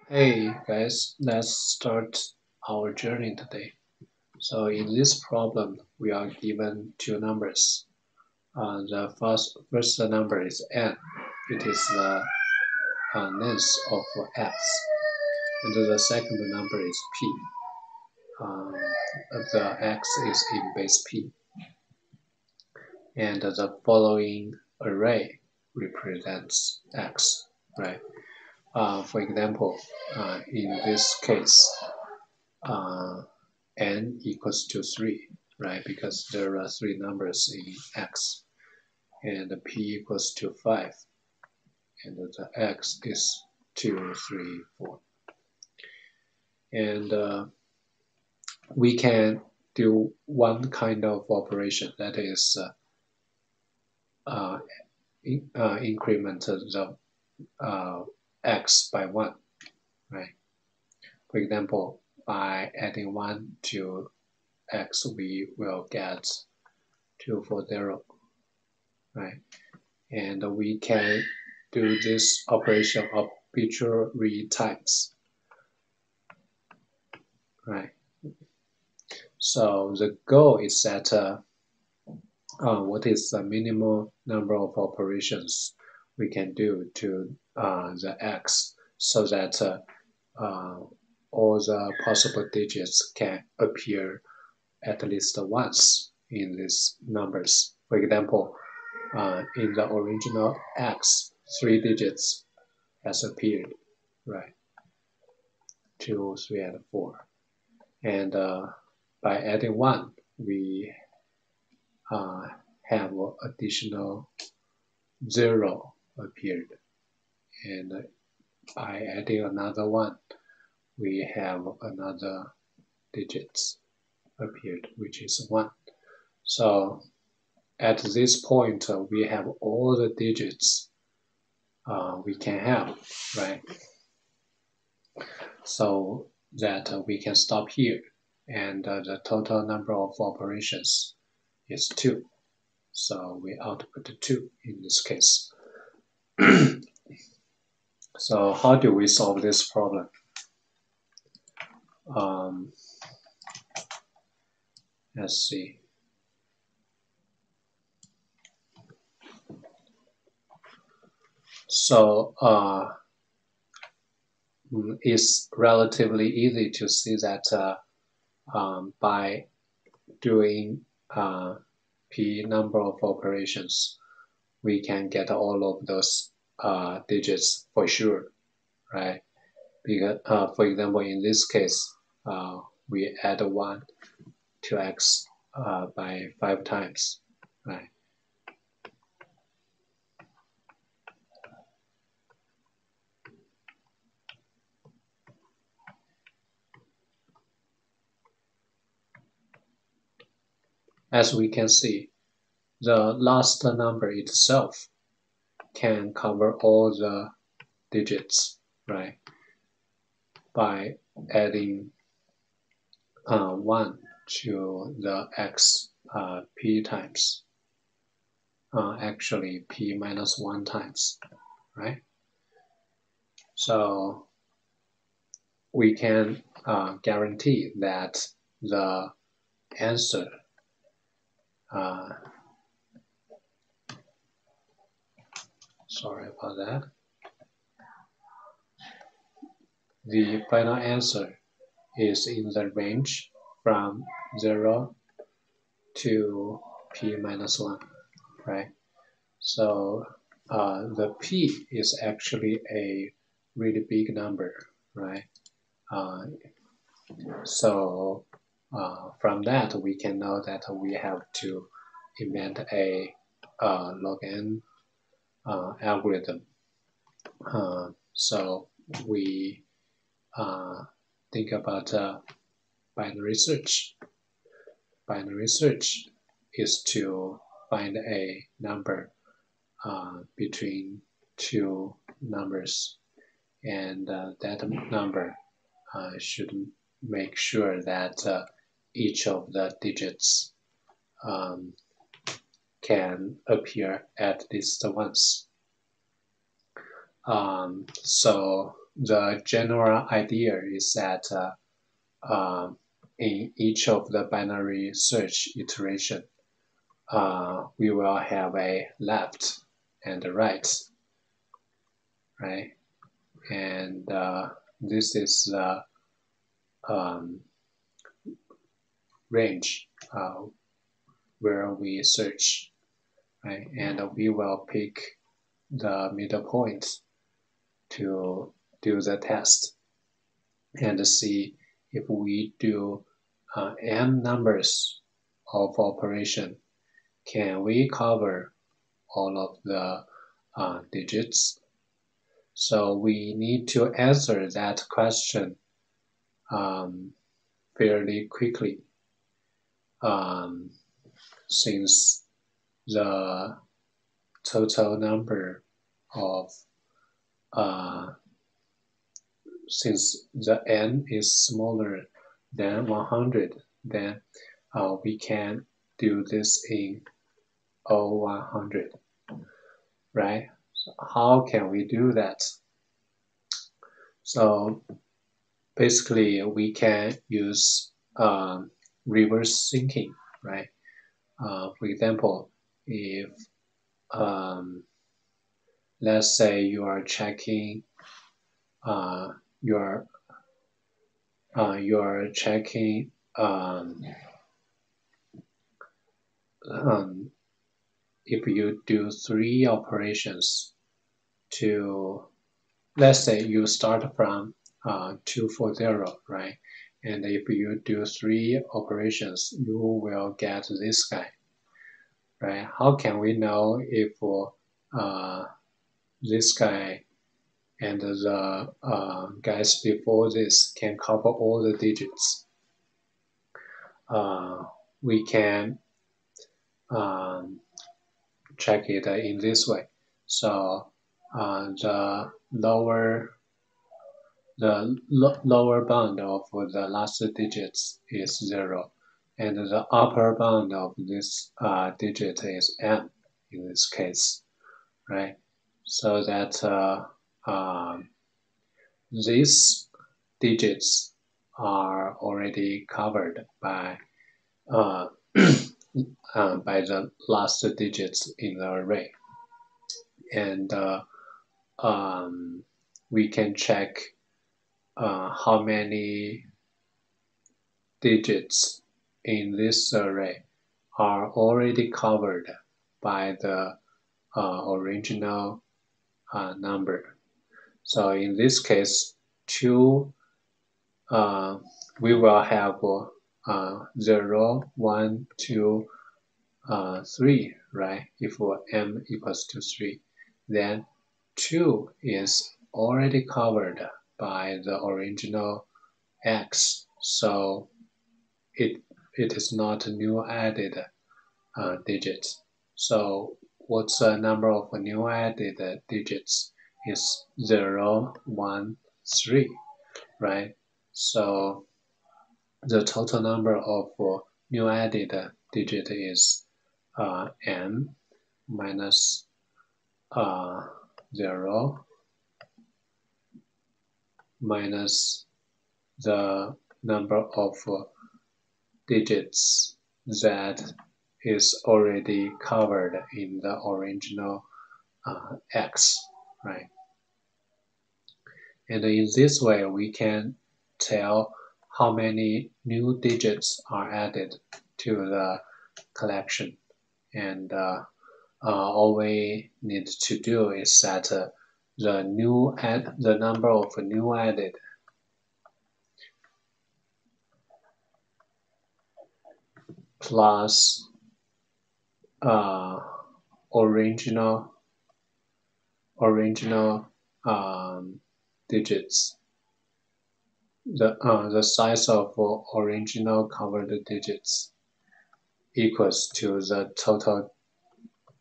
Hey guys, let's start our journey today. So in this problem, we are given two numbers. The first number is n. It is the length of x. And the second number is p. Um, the x is in base p. And the following array represents x, right? For example, in this case, n equals to 3, right? Because there are three numbers in x. And p equals to 5. And the x is 2, 3, 4. And we can do one kind of operation, that is increment the x by 1, right? For example, by adding 1 to x, we will get 240, right? And we can do this operation arbitrary times, right? So the goal is that what is the minimum number of operations we can do to the x, so that all the possible digits can appear at least once in these numbers. For example, in the original x, 3 digits has appeared, right? 2, 3, and 4. And by adding 1, we have additional 0 appeared. And by adding another 1, we have another digits appeared, which is 1. So at this point, we have all the digits we can have, right? So that we can stop here, and the total number of operations is 2. So we output 2 in this case. So how do we solve this problem? Let's see. So it's relatively easy to see that by doing p number of operations, we can get all of those digits for sure, right? Because, for example, in this case, we add 1 to x by 5 times, right? As we can see, the last number itself can cover all the digits, right? By adding 1 to the x p times, actually p minus 1 times, right? So we can guarantee that the answer sorry about that. The final answer is in the range from 0 to p minus 1, right? So the p is actually a really big number, right? So from that, we can know that we have to invent a log n algorithm. So we think about binary search. Binary search is to find a number between two numbers, and that number should make sure that each of the digits can appear at least once. So the general idea is that in each of the binary search iteration, we will have a left and a right, right? And this is the um, range where we search, right? And we will pick the middle point to do the test and see if we do n numbers of operation, can we cover all of the digits? So we need to answer that question fairly quickly, um, since the total number of since the n is smaller than 100, then we can do this in O100, right? So how can we do that? So basically, we can use reverse thinking, right? For example, if let's say you are checking uh, your you are checking um, if you do three operations to, let's say you start from 240, right? And if you do three operations, you will get this guy, right? How can we know if uh, this guy and the guys before this can cover all the digits? Uh, we can um, check it in this way. So the lower bound of the last digits is 0, and the upper bound of this digit is n in this case, right? So that these digits are already covered uh, by the last digits in the array, and we can check how many digits in this array are already covered by the original number. So in this case, two, we will have 0, 1, 2, 3, right? If m equals to 3, then 2 is already covered by the original x. So it is not new added digits. So what's the number of new added digits is 0, 1, 3, right? So the total number of new added digit is n minus 0 minus the number of digits that is already covered in the original x, right? And in this way, we can tell how many new digits are added to the collection. And all we need to do is set the number of new added plus uh, original original digits. The size of original covered digits equals to the total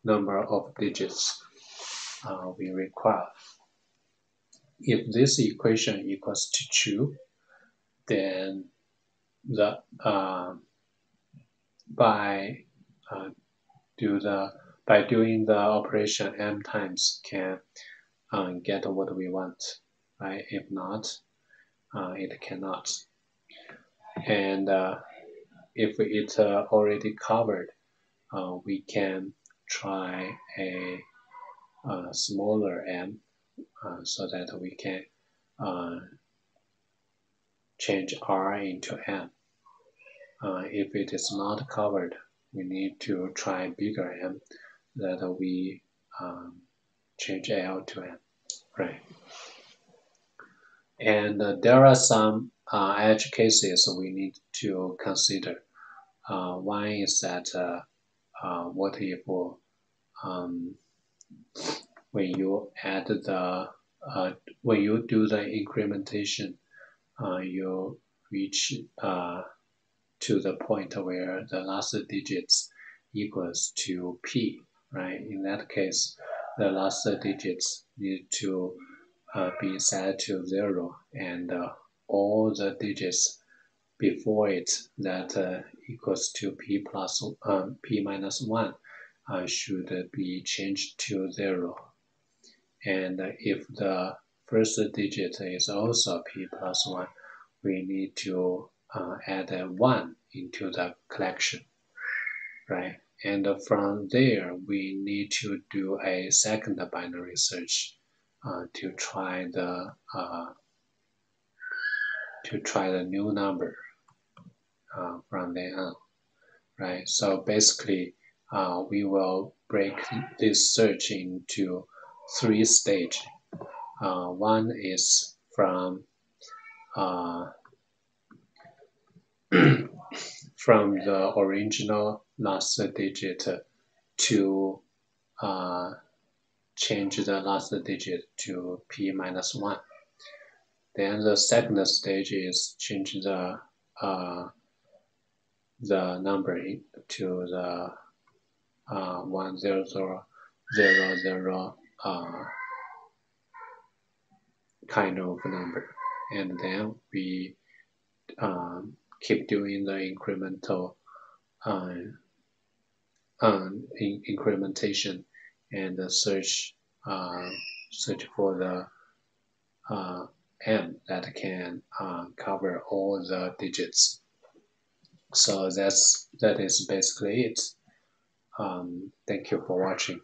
number of digits we require. If this equation equals to true, then the by uh, doing the operation m times can get what we want. right? If not, it cannot. And if it already covered, we can try a smaller m so that we can uh, change r into m. If it is not covered, we need to try bigger m that we change L to M, right? And there are some edge cases we need to consider. One is that what if um, when you add the when you do the incrementation, you reach to the point where the last digits equals to p, right? In that case, the last digits need to be set to 0, and all the digits before it that equals to p minus 1 should be changed to 0. And if the first digit is also p plus 1, we need to add a 1 into the collection, right? And from there, we need to do a second binary search to try the new number from then on, right? So basically, we will break this search into 3 stages. One is from from the original last digit to change the last digit to p minus 1. Then the second stage is change the number to the 10000 kind of number, and then we keep doing the incremental incrementation and search for the m that can cover all the digits. So that is basically it. Thank you for watching.